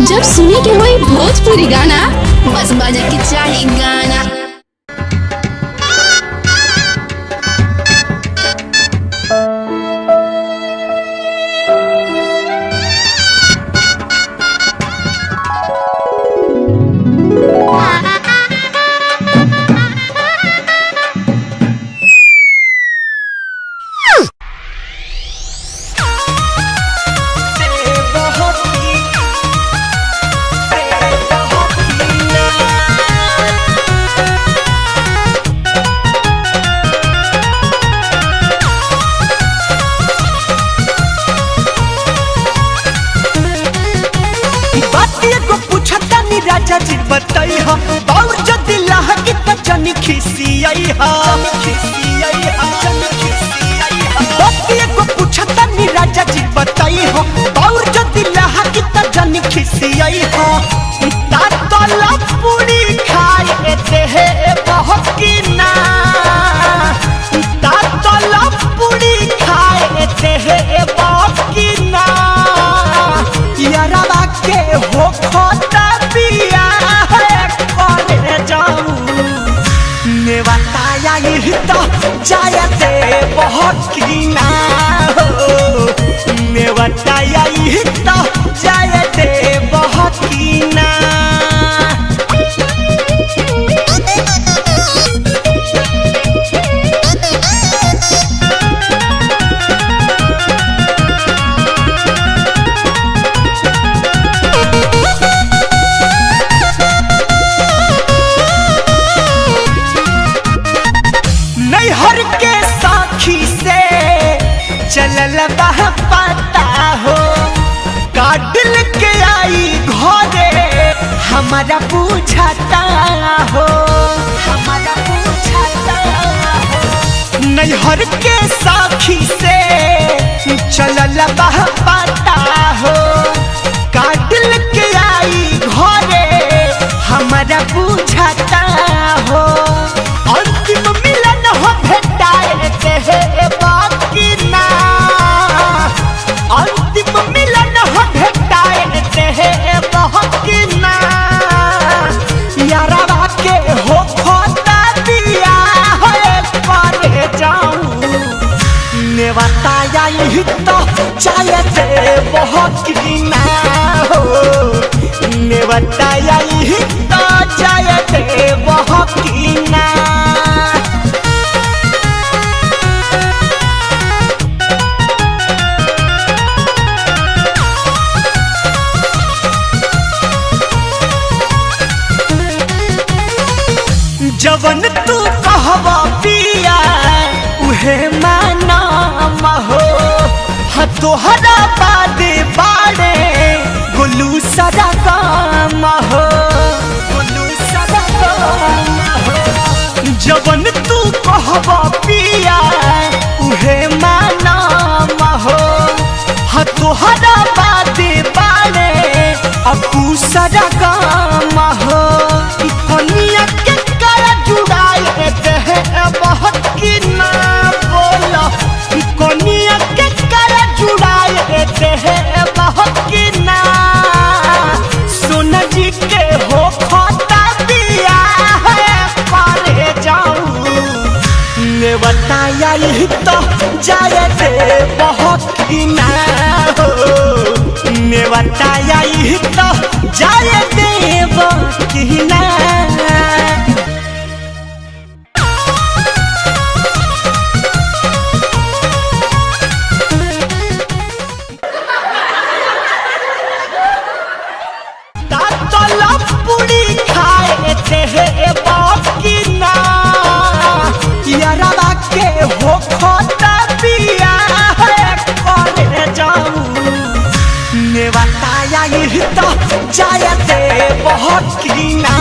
जब सुने के होई भोजपुरी गाना बस बजे के चाही गाना। राजा जी बताई हा बाउर जदी लाह की तचनी खिसियाई हा बतिए को पूछता नी राजा जी बताई हा बाउर जदी लाह की तचनी खिसियाई हा तातला पूरी खाए ते है बहुत की ना तातला पूरी खाए ते है बहुत की ना यारा के हो खोता जायते बहुत की ना हो मैं बताया तो जायते बहुत की ना हर के साखी से चलल बह पता हो काटिल के आई घरे हमारा पूछता हो हमारा पूछता हो नैहर के साखी से चलल बह पता हो काटिल के आई घरे हमारा पूछता हो अंतिम मिलन हो भेटाए ते है बाकी ना अंतिम मिलन हो भेटाए ते है बाकी ना यारा के हो खोता दिया हो करे जाऊं ने बताया ही तो चाहते बहुत की ना हो ने बताया ही तो चाहते बहुत की ना जवन तू कहवा पिया उहे माना महो तोहरा बादे बाड़े गुलू सदा काम हो गुलू सदा काम हो जवन तू कहवा पिया उहे माना महो तोहरा बादे बाड़े अकू सदा काम हो कनिया के जुड़ाए है बहुत की ना बोला कनिया के कर जुड़ाए है बहुत की ना सोना जी के हो खोता दिया है पारे जाऊं ने बताया ही तो जाए थे बहुत की ना हो ने बताया ही तो जाए थे बहुत की ना जायते बहुत की ना